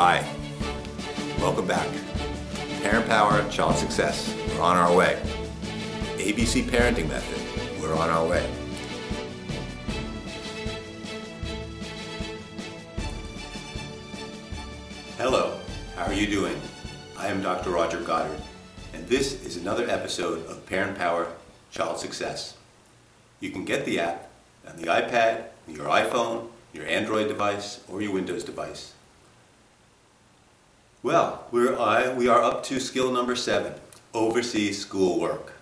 Hi, welcome back. Parent Power, Child Success, we're on our way. ABC Parenting Method, we're on our way. Hello, how are you doing? I am Dr. Rodger Goddard, and this is another episode of Parent Power, Child Success. You can get the app on the iPad, your iPhone, your Android device, or your Windows device. Well, we are up to skill number 7, oversee schoolwork.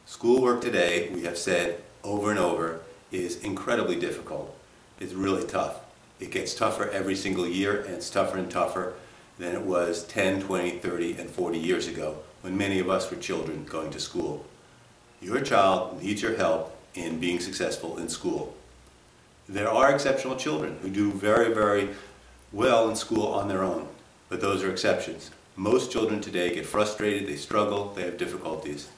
Schoolwork today, we have said over and over, is incredibly difficult. It's really tough. It gets tougher every single year, and it's tougher and tougher than it was 10, 20, 30, and 40 years ago when many of us were children going to school. Your child needs your help in being successful in school. There are exceptional children who do very, very well in school on their own, but those are exceptions. Most children today get frustrated, they struggle, they have difficulties.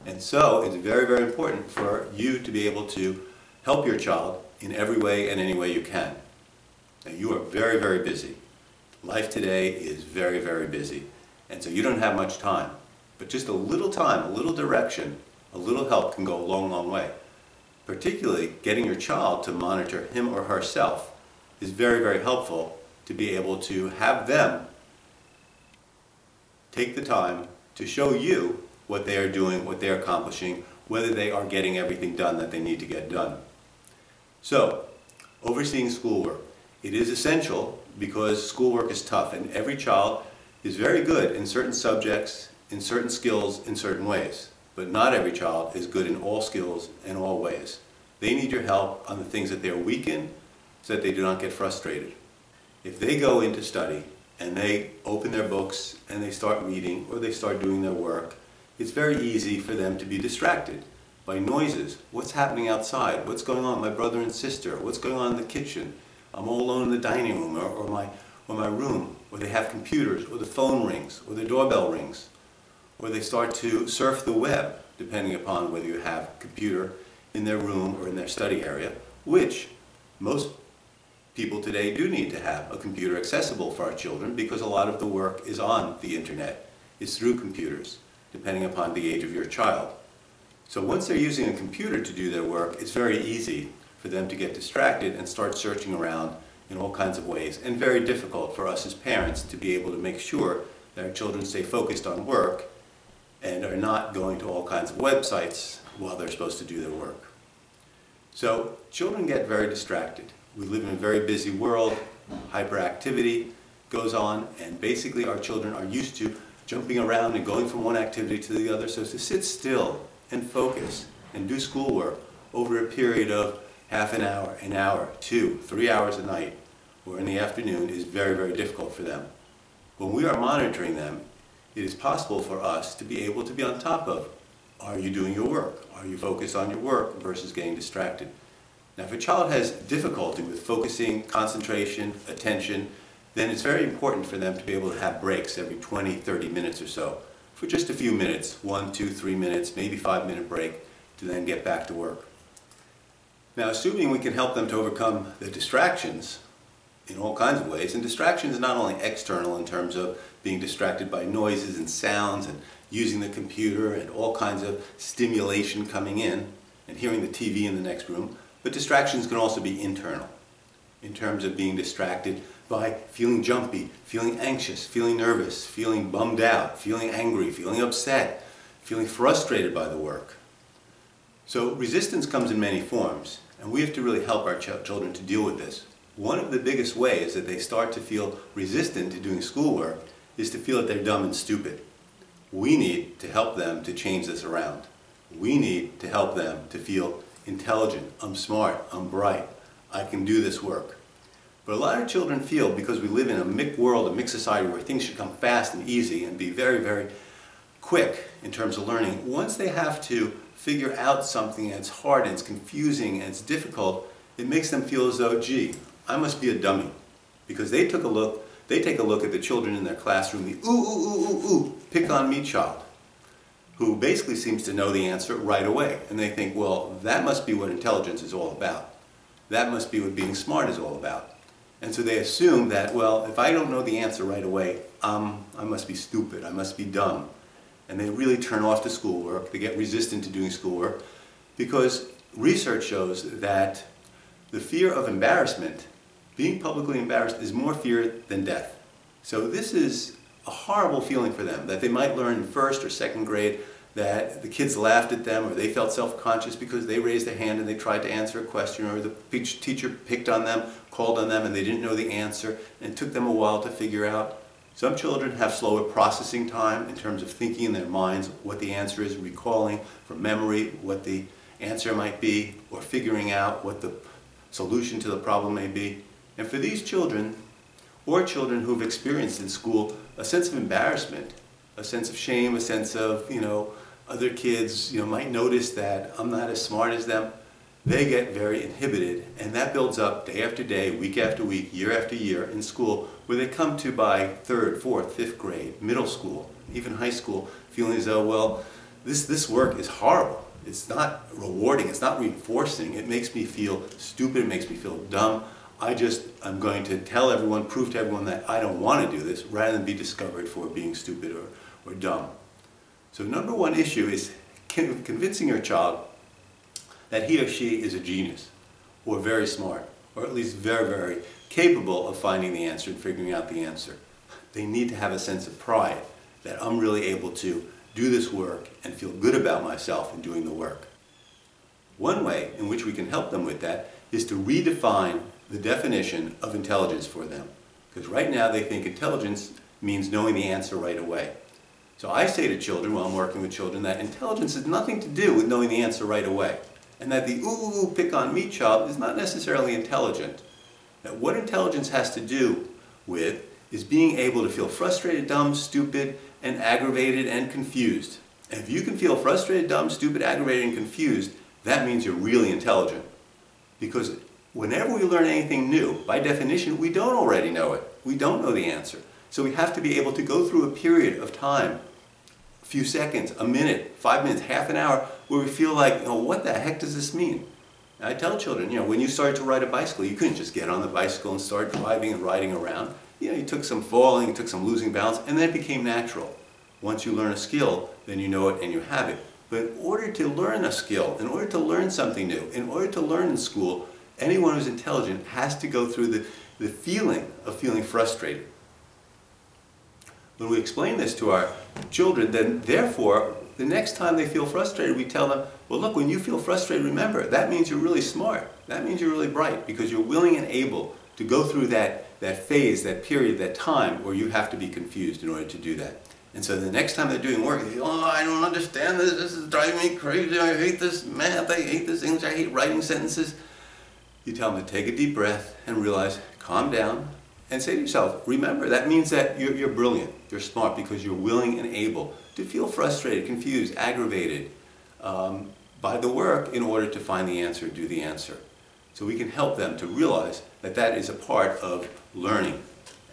And so it's very, very important for you to be able to help your child in every way and any way you can. Now, you are very, very busy. Life today is very, very busy, and so you don't have much time. But just a little time, a little direction, a little help can go a long, long way. Particularly getting your child to monitor him or herself is very, very helpful to be able to have them take the time to show you what they are doing, what they are accomplishing, whether they are getting everything done that they need to get done. So, overseeing schoolwork. It is essential because schoolwork is tough, and every child is very good in certain subjects, in certain skills, in certain ways. But not every child is good in all skills and all ways. They need your help on the things that they're weak in so that they do not get frustrated. If they go into study and they open their books and they start reading or they start doing their work, it's very easy for them to be distracted by noises. What's happening outside? What's going on? My brother and sister? What's going on in the kitchen? I'm all alone in the dining room or my room, or they have computers, or the phone rings, or the doorbell rings, or they start to surf the web, depending upon whether you have a computer in their room or in their study area, which most people today do need to have a computer accessible for our children because a lot of the work is on the internet, is through computers, depending upon the age of your child. So once they're using a computer to do their work, it's very easy for them to get distracted and start searching around in all kinds of ways, and very difficult for us as parents to be able to make sure that our children stay focused on work and are not going to all kinds of websites while they're supposed to do their work. So children get very distracted. We live in a very busy world, hyperactivity goes on, and basically our children are used to jumping around and going from one activity to the other. So to sit still and focus and do schoolwork over a period of half an hour, 2, 3 hours a night, or in the afternoon is very, very difficult for them. When we are monitoring them, it is possible for us to be able to be on top of, are you doing your work? Are you focused on your work versus getting distracted? Now, if a child has difficulty with focusing, concentration, attention, then it's very important for them to be able to have breaks every 20, 30 minutes or so, for just a few minutes, 1, 2, 3 minutes, maybe 5-minute break, to then get back to work. Now, assuming we can help them to overcome the distractions in all kinds of ways, and distractions not only external in terms of being distracted by noises and sounds and using the computer and all kinds of stimulation coming in and hearing the TV in the next room, but distractions can also be internal in terms of being distracted by feeling jumpy, feeling anxious, feeling nervous, feeling bummed out, feeling angry, feeling upset, feeling frustrated by the work. So resistance comes in many forms, and we have to really help our children to deal with this. One of the biggest ways that they start to feel resistant to doing schoolwork is to feel that they're dumb and stupid. We need to help them to change this around. We need to help them to feel intelligent, I'm smart, I'm bright, I can do this work. But a lot of children feel, because we live in a mixed world, a mixed society where things should come fast and easy and be very, very quick in terms of learning, once they have to figure out something and it's hard and it's confusing and it's difficult, it makes them feel as though, gee, I must be a dummy. Because they take a look at the children in their classroom, the ooh, ooh, ooh, ooh, ooh, pick on me child, who basically seems to know the answer right away. And they think, well, that must be what intelligence is all about. That must be what being smart is all about. And so they assume that, well, if I don't know the answer right away, I must be stupid, I must be dumb. And they really turn off the schoolwork, they get resistant to doing schoolwork, because research shows that the fear of embarrassment, being publicly embarrassed, is more fear than death. So this is a horrible feeling for them, that they might learn in first or second grade that the kids laughed at them or they felt self-conscious because they raised their hand and they tried to answer a question, or the teacher picked on them, called on them, and they didn't know the answer, and it took them a while to figure out. Some children have slower processing time in terms of thinking in their minds what the answer is, recalling from memory what the answer might be, or figuring out what the solution to the problem may be. And for these children, or children who've experienced in school a sense of embarrassment, a sense of shame, a sense of, other kids, might notice that I'm not as smart as them, they get very inhibited, and that builds up day after day, week after week, year after year in school, where they come to by third, fourth, fifth grade, middle school, even high school, feeling as though, well, this work is horrible. It's not rewarding, it's not reinforcing, it makes me feel stupid, it makes me feel dumb. I'm going to tell everyone, prove to everyone that I don't want to do this, rather than be discovered for being stupid or dumb. So number one issue is convincing your child that he or she is a genius, or very smart, or at least very, very capable of finding the answer and figuring out the answer. They need to have a sense of pride that I'm really able to do this work and feel good about myself in doing the work. One way in which we can help them with that is to redefine the definition of intelligence for them. Because right now they think intelligence means knowing the answer right away. So I say to children, while I'm working with children, that intelligence has nothing to do with knowing the answer right away. And that the ooh, pick on me child is not necessarily intelligent. That what intelligence has to do with is being able to feel frustrated, dumb, stupid, and aggravated and confused. And if you can feel frustrated, dumb, stupid, aggravated, and confused, that means you're really intelligent. Because whenever we learn anything new, by definition, we don't already know it. We don't know the answer. So we have to be able to go through a period of time, a few seconds, a minute, 5 minutes, half an hour, where we feel like, what the heck does this mean? And I tell children, when you started to ride a bicycle, you couldn't just get on the bicycle and start driving and riding around. You took some falling, you took some losing balance, and then it became natural. Once you learn a skill, then you know it and you have it. But in order to learn a skill, in order to learn something new, in order to learn in school, anyone who's intelligent has to go through the feeling of feeling frustrated. When we explain this to our children, then therefore, the next time they feel frustrated, we tell them, well look, when you feel frustrated, remember, that means you're really smart. That means you're really bright, because you're willing and able to go through that phase, that period, that time where you have to be confused in order to do that. And so the next time they're doing work, they say, oh, I don't understand this, this is driving me crazy, I hate this math, I hate this English, I hate writing sentences. You tell them to take a deep breath and realize, calm down, and say to yourself, remember, that means that you're brilliant, you're smart, because you're willing and able to feel frustrated, confused, aggravated by the work in order to find the answer, do the answer. So we can help them to realize that that is a part of learning,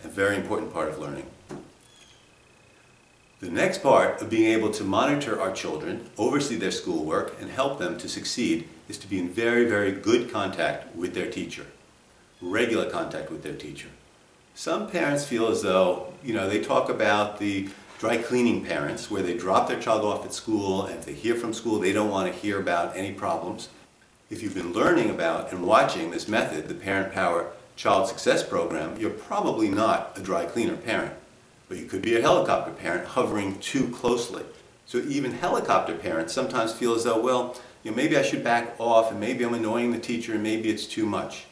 a very important part of learning. The next part of being able to monitor our children, oversee their schoolwork, and help them to succeed is to be in very, very good contact with their teacher. Regular contact with their teacher. Some parents feel as though, they talk about the dry cleaning parents, where they drop their child off at school, and if they hear from school, they don't want to hear about any problems. If you've been learning about and watching this method, the Parent Power Child Success Program, you're probably not a dry cleaner parent. But you could be a helicopter parent hovering too closely. So even helicopter parents sometimes feel as though, well, maybe I should back off, and maybe I'm annoying the teacher, and maybe it's too much.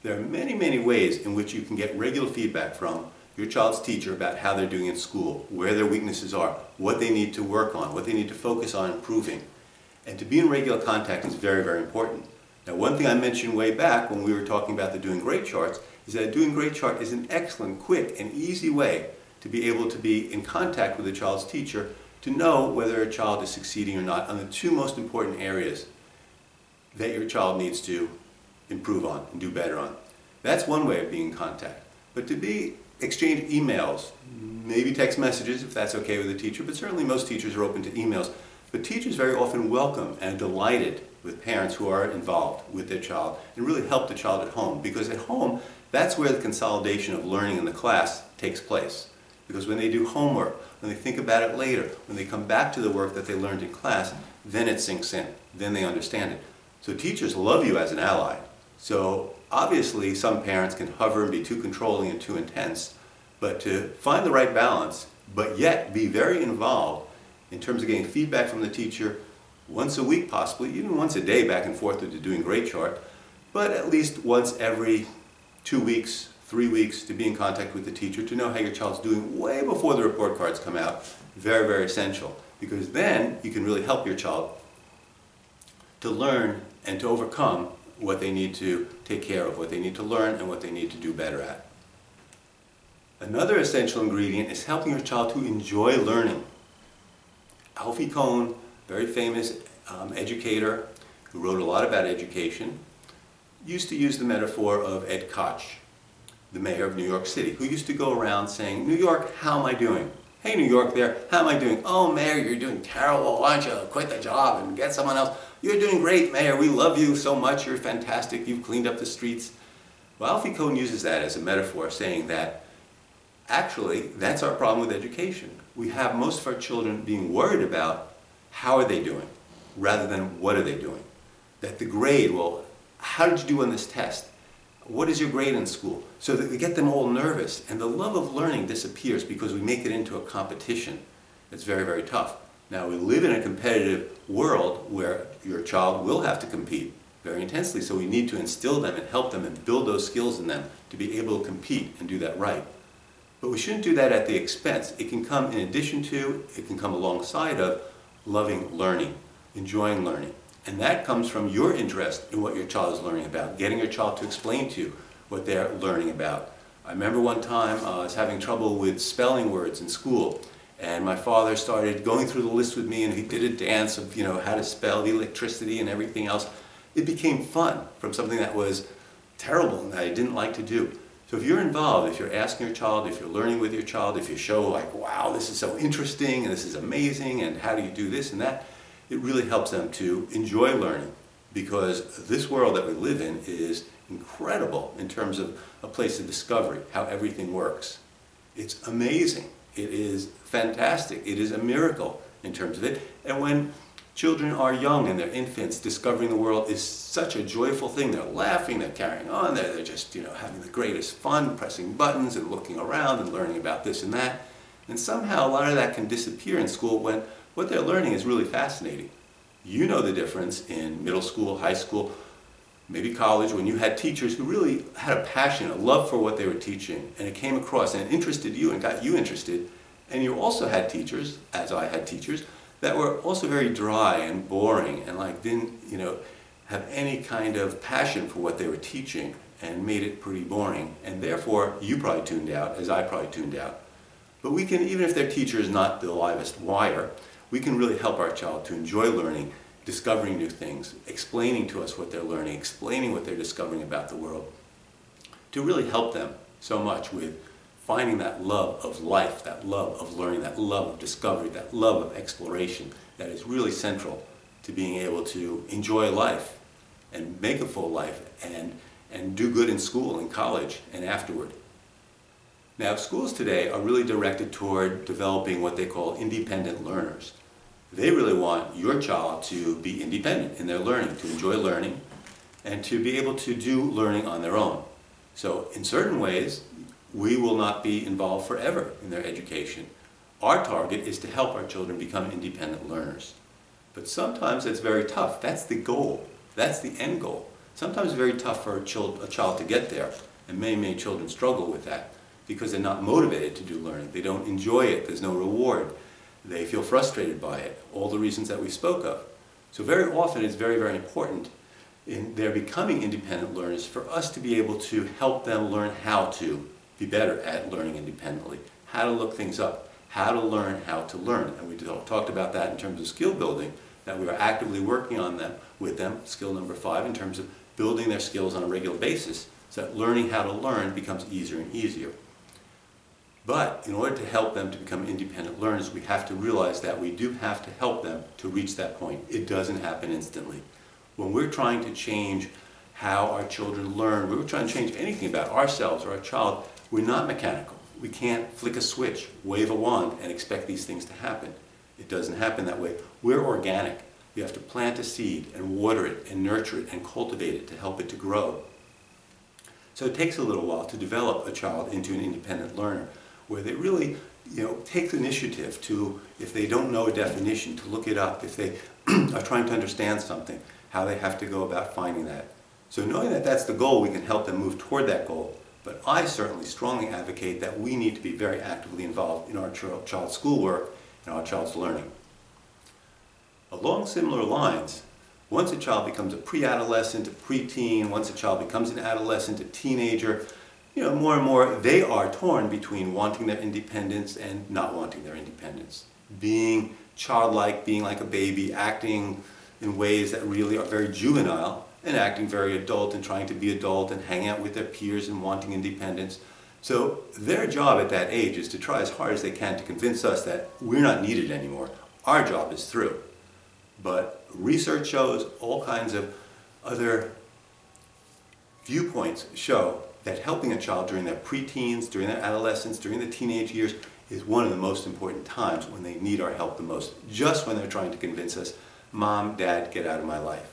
There are many, many ways in which you can get regular feedback from your child's teacher about how they're doing in school, where their weaknesses are, what they need to work on, what they need to focus on improving. And to be in regular contact is very, very important. Now, one thing I mentioned way back when we were talking about the Doing Great charts is that a Doing Great chart is an excellent, quick, and easy way to be able to be in contact with a child's teacher to know whether a child is succeeding or not on the two most important areas that your child needs to improve on and do better on. That's one way of being in contact. But to exchange emails, maybe text messages if that's okay with the teacher, but certainly most teachers are open to emails. But teachers very often welcome and are delighted with parents who are involved with their child and really help the child at home, because at home, that's where the consolidation of learning in the class takes place. Because when they do homework, when they think about it later, when they come back to the work that they learned in class, then it sinks in, then they understand it. So teachers love you as an ally. So obviously some parents can hover and be too controlling and too intense, but to find the right balance, but yet be very involved in terms of getting feedback from the teacher once a week possibly, even once a day back and forth with the Doing Great chart, but at least once every 2 weeks, 3 weeks to be in contact with the teacher to know how your child's doing way before the report cards come out. Very, very essential, because then you can really help your child to learn and to overcome what they need to take care of, what they need to learn and what they need to do better at. Another essential ingredient is helping your child to enjoy learning. Alfie Kohn, very famous educator who wrote a lot about education, used to use the metaphor of Ed Koch, the mayor of New York City, who used to go around saying, "New York, how am I doing? Hey, New York there, how am I doing? Oh, Mayor, you're doing terrible. Why don't you quit the job and get someone else? You're doing great, Mayor. We love you so much. You're fantastic. You've cleaned up the streets." Well, Alfie Kohn uses that as a metaphor, saying that actually that's our problem with education. We have most of our children being worried about how are they doing rather than what are they doing. That the grade, well, how did you do on this test? What is your grade in school? So that we get them all nervous, and the love of learning disappears because we make it into a competition. It's very, very tough. Now, we live in a competitive world where your child will have to compete very intensely, so we need to instill them and help them and build those skills in them to be able to compete and do that right. But we shouldn't do that at the expense. It can come in addition to, it can come alongside of loving learning, enjoying learning. And that comes from your interest in what your child is learning about, getting your child to explain to you what they're learning about. I remember one time I was having trouble with spelling words in school, and my father started going through the list with me, and he did a dance of, you know, how to spell the electricity and everything else. It became fun from something that was terrible and that I didn't like to do. So if you're involved, if you're asking your child, if you're learning with your child, if you show like, wow, this is so interesting and this is amazing and how do you do this and that, it really helps them to enjoy learning, because this world that we live in is incredible in terms of a place of discovery, how everything works. It's amazing. It is fantastic. It is a miracle in terms of it. And when children are young and they're infants, discovering the world is such a joyful thing. They're laughing, they're carrying on, they're just, you know, having the greatest fun, pressing buttons and looking around and learning about this and that. And somehow a lot of that can disappear in school when what they're learning is really fascinating. You know the difference in middle school, high school, maybe college, when you had teachers who really had a passion, a love for what they were teaching, and it came across and it interested you and got you interested. And you also had teachers, as I had teachers, that were also very dry and boring and like didn't, you know, have any kind of passion for what they were teaching and made it pretty boring. And therefore, you probably tuned out, as I probably tuned out. But we can, even if their teacher is not the livest wire, we can really help our child to enjoy learning, discovering new things, explaining to us what they're learning, explaining what they're discovering about the world, to really help them so much with finding that love of life, that love of learning, that love of discovery, that love of exploration that is really central to being able to enjoy life and make a full life and do good in school and college and afterward. Now, schools today are really directed toward developing what they call independent learners. They really want your child to be independent in their learning, to enjoy learning, and to be able to do learning on their own. So in certain ways, we will not be involved forever in their education. Our target is to help our children become independent learners. But sometimes it's very tough. That's the goal. That's the end goal. Sometimes it's very tough for a child to get there, and many, many children struggle with that because they're not motivated to do learning. They don't enjoy it. There's no reward. They feel frustrated by it, all the reasons that we spoke of. So very often it's very, very important in their becoming independent learners for us to be able to help them learn how to be better at learning independently, how to look things up, how to learn how to learn. And we talked about that in terms of skill building, that we are actively working on them with them, skill number 5, in terms of building their skills on a regular basis so that learning how to learn becomes easier and easier. But in order to help them to become independent learners, we have to realize that we do have to help them to reach that point. It doesn't happen instantly. when we're trying to change how our children learn, when we're trying to change anything about ourselves or our child, we're not mechanical. We can't flick a switch, wave a wand, and expect these things to happen. It doesn't happen that way. We're organic. You have to plant a seed and water it and nurture it and cultivate it to help it to grow. So it takes a little while to develop a child into an independent learner, where they really, take the initiative to, if they don't know a definition, to look it up. If they are trying to understand something, how they have to go about finding that. So knowing that that's the goal, we can help them move toward that goal. But I certainly strongly advocate that we need to be very actively involved in our child's schoolwork and our child's learning. Along similar lines, once a child becomes a pre-adolescent, a preteen, once a child becomes an adolescent, a teenager, more and more they are torn between wanting their independence and not wanting their independence. Being childlike, being like a baby, acting in ways that really are very juvenile, and acting very adult and trying to be adult and hang out with their peers and wanting independence. So their job at that age is to try as hard as they can to convince us that we're not needed anymore. Our job is through. But research shows, all kinds of other viewpoints show that helping a child during their preteens, during their adolescence, during the teenage years is one of the most important times when they need our help the most, just when they're trying to convince us, Mom, Dad, get out of my life.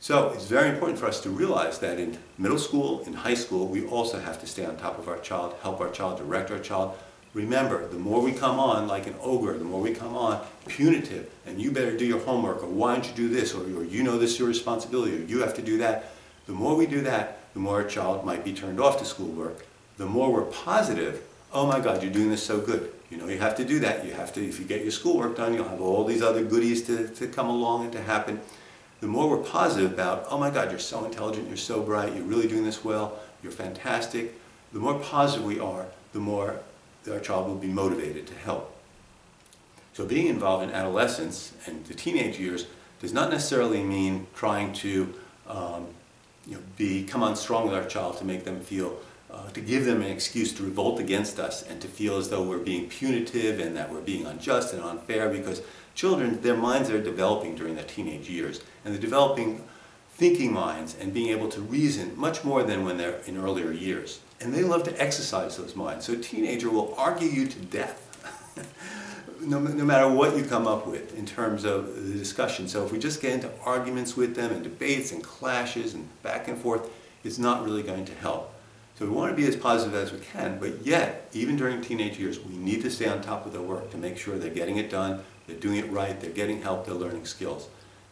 So it's very important for us to realize that in middle school, in high school, we also have to stay on top of our child, help our child, direct our child. Remember, the more we come on like an ogre, the more we come on punitive, and you better do your homework, or why don't you do this, or this is your responsibility, or you have to do that. The more we do that, the more a child might be turned off to schoolwork. The more we're positive, oh my God, you're doing this so good. You have to do that. You have to, if you get your schoolwork done, you'll have all these other goodies to come along and to happen. The more we're positive about, oh my God, you're so intelligent, you're so bright, you're really doing this well, you're fantastic, the more positive we are, the more our child will be motivated to help. So being involved in adolescence and the teenage years does not necessarily mean trying to come on strong with our child to make them feel, to give them an excuse to revolt against us and to feel as though we're being punitive and that we're being unjust and unfair, because children, their minds are developing during their teenage years, and they're developing thinking minds and being able to reason much more than when they're in earlier years. And they love to exercise those minds. So a teenager will argue you to death, no matter what you come up with in terms of the discussion. So if we just get into arguments with them and debates and clashes and back and forth, it's not really going to help. So we want to be as positive as we can, but yet, even during teenage years, we need to stay on top of their work to make sure they're getting it done, they're doing it right, they're getting help, they're learning skills.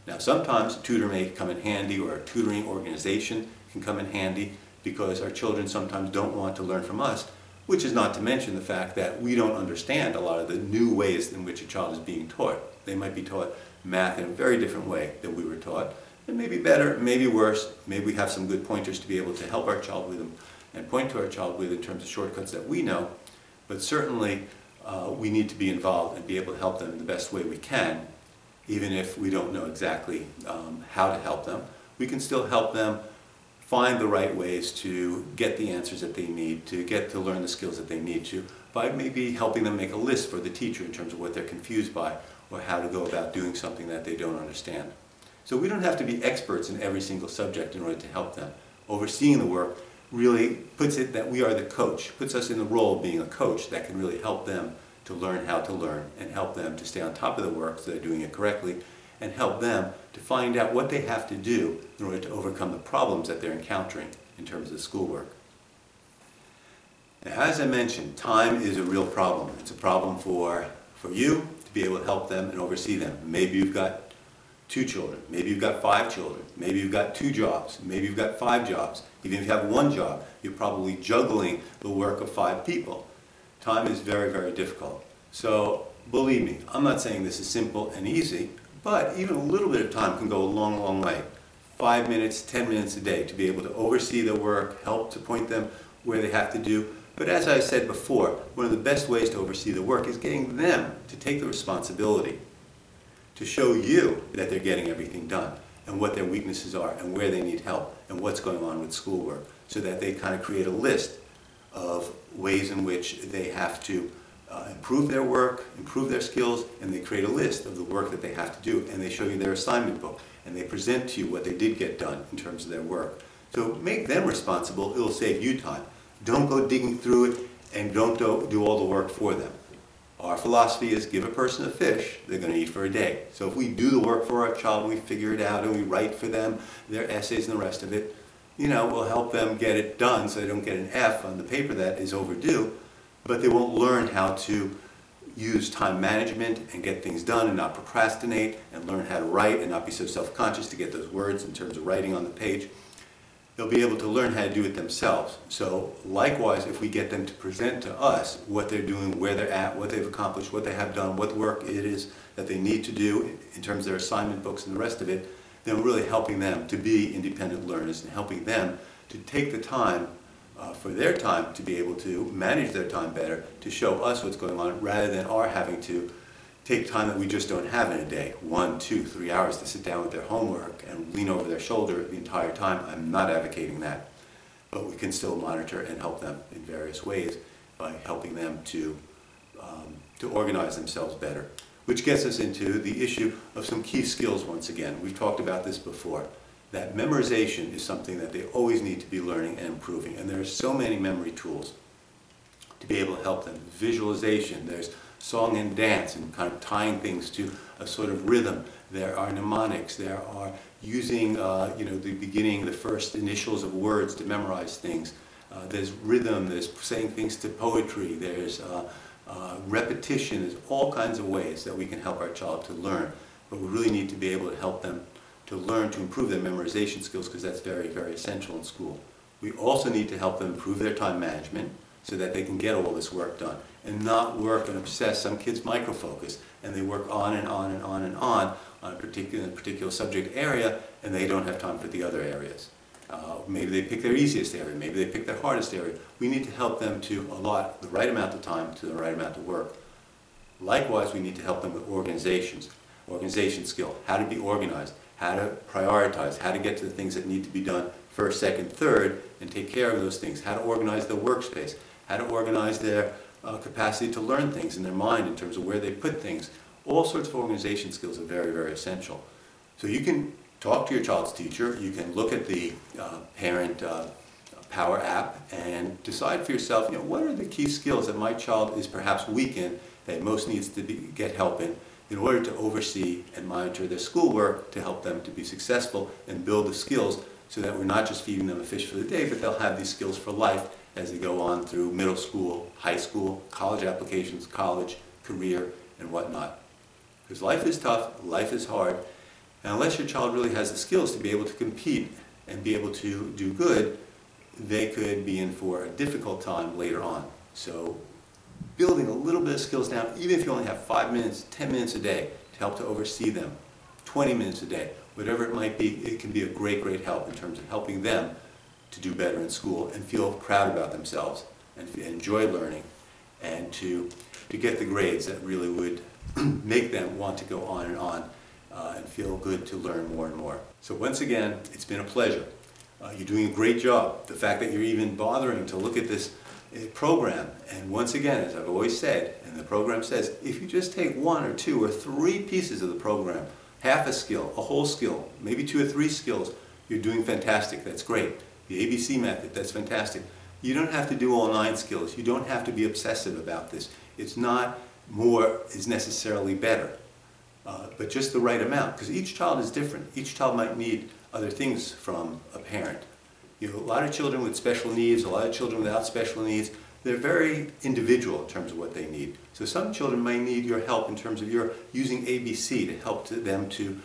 Now sometimes a tutor may come in handy, or a tutoring organization can come in handy, because our children sometimes don't want to learn from us, which is not to mention the fact that we don't understand a lot of the new ways in which a child is being taught. They might be taught math in a very different way than we were taught. It may be better, maybe worse, maybe we have some good pointers to be able to help our child with them and point to our child with in terms of shortcuts that we know, but certainly we need to be involved and be able to help them in the best way we can, even if we don't know exactly how to help them. We can still help them find the right ways to get the answers that they need, to get to learn the skills that they need to, by maybe helping them make a list for the teacher in terms of what they're confused by, or how to go about doing something that they don't understand. So we don't have to be experts in every single subject in order to help them. Overseeing the work really puts it that we are the coach, puts us in the role of being a coach that can really help them to learn how to learn, and help them to stay on top of the work so they're doing it correctly, and help them to find out what they have to do in order to overcome the problems that they're encountering in terms of the schoolwork. Now, as I mentioned, time is a real problem. It's a problem for you to be able to help them and oversee them. Maybe you've got 2 children, maybe you've got 5 children, maybe you've got 2 jobs, maybe you've got 5 jobs. Even if you have 1 job, you're probably juggling the work of 5 people. Time is very, very difficult. So believe me, I'm not saying this is simple and easy, but even a little bit of time can go a long, long way. 5 minutes, 10 minutes a day to be able to oversee their work, help to point them where they have to do. But as I said before, one of the best ways to oversee the work is getting them to take the responsibility, to show you that they're getting everything done, and what their weaknesses are, and where they need help, and what's going on with schoolwork, so that they kind of create a list of ways in which they have to improve their work, improve their skills, and they create a list of the work that they have to do, and they show you their assignment book, and they present to you what they did get done in terms of their work. So make them responsible. It'll save you time. Don't go digging through it, and don't do all the work for them. Our philosophy is give a person a fish, they're going to eat for a day. So if we do the work for our child, and we figure it out, and we write for them their essays and the rest of it, we'll help them get it done so they don't get an F on the paper that is overdue, but they won't learn how to use time management and get things done and not procrastinate, and learn how to write and not be so self-conscious to get those words in terms of writing on the page. They'll be able to learn how to do it themselves. So likewise, if we get them to present to us what they're doing, where they're at, what they've accomplished, what they have done, what work it is that they need to do in terms of their assignment books and the rest of it, then we're really helping them to be independent learners and helping them to take the time for their time to be able to manage their time better, to show us what's going on, rather than our having to take time that we just don't have in a day, 1, 2, 3 hours to sit down with their homework and lean over their shoulder the entire time. I'm not advocating that, but we can still monitor and help them in various ways by helping them to organize themselves better. Which gets us into the issue of some key skills once again. We've talked about this before, that memorization is something that they always need to be learning and improving, and there are so many memory tools to be able to help them. Visualization, there's song and dance and kind of tying things to a sort of rhythm. There are mnemonics. There are using the beginning, the first initials of words to memorize things. There's rhythm. There's saying things to poetry. There's repetition. There's all kinds of ways that we can help our child to learn. But we really need to be able to help them to learn to improve their memorization skills, because that's very, very essential in school. We also need to help them improve their time management so that they can get all this work done and not work and obsess. Some kids micro-focus and they work on and on and on and on a particular subject area, and they don't have time for the other areas. Maybe they pick their easiest area, maybe they pick their hardest area. We need to help them to allot the right amount of time to the right amount of work. Likewise, we need to help them with organization skill, how to be organized, how to prioritize, how to get to the things that need to be done first, second, third, and take care of those things, how to organize their workspace, how to organize their capacity to learn things in their mind in terms of where they put things. All sorts of organization skills are very, very essential. So you can talk to your child's teacher, you can look at the Parent Power app and decide for yourself, what are the key skills that my child is perhaps weak in, that most needs to get help in order to oversee and monitor their schoolwork to help them to be successful and build the skills, so that we're not just feeding them a fish for the day, but they'll have these skills for life as they go on through middle school, high school, college applications, college, career, and whatnot. Because life is tough, life is hard, and unless your child really has the skills to be able to compete and be able to do good, they could be in for a difficult time later on. So building a little bit of skills down, even if you only have 5 minutes, 10 minutes a day to help to oversee them, 20 minutes a day, whatever it might be, it can be a great, great help in terms of helping them to do better in school and feel proud about themselves and enjoy learning, and to get the grades that really would make them want to go on and feel good to learn more and more. So once again, it's been a pleasure. You're doing a great job. The fact that you're even bothering to look at this program, and once again, as I've always said, and the program says, if you just take 1 or 2 or 3 pieces of the program, half a skill, a whole skill, maybe 2 or 3 skills, you're doing fantastic. That's great. The ABC method, that's fantastic. You don't have to do all 9 skills. You don't have to be obsessive about this. It's not more is necessarily better, but just the right amount, because each child is different. Each child might need other things from a parent. A lot of children with special needs, a lot of children without special needs, they're very individual in terms of what they need. So some children might need your help in terms of your using ABC to help them to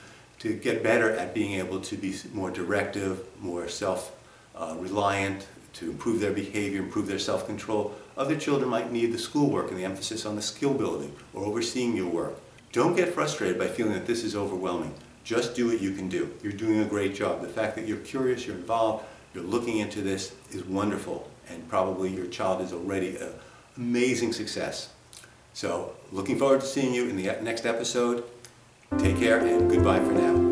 get better at being able to be more directive, more self-reliant, to improve their behavior, improve their self-control. Other children might need the schoolwork and the emphasis on the skill building or overseeing your work. Don't get frustrated by feeling that this is overwhelming. Just do what you can do. You're doing a great job. The fact that you're curious, you're involved, you're looking into this is wonderful, and probably your child is already an amazing success. So, looking forward to seeing you in the next episode. Take care and goodbye for now.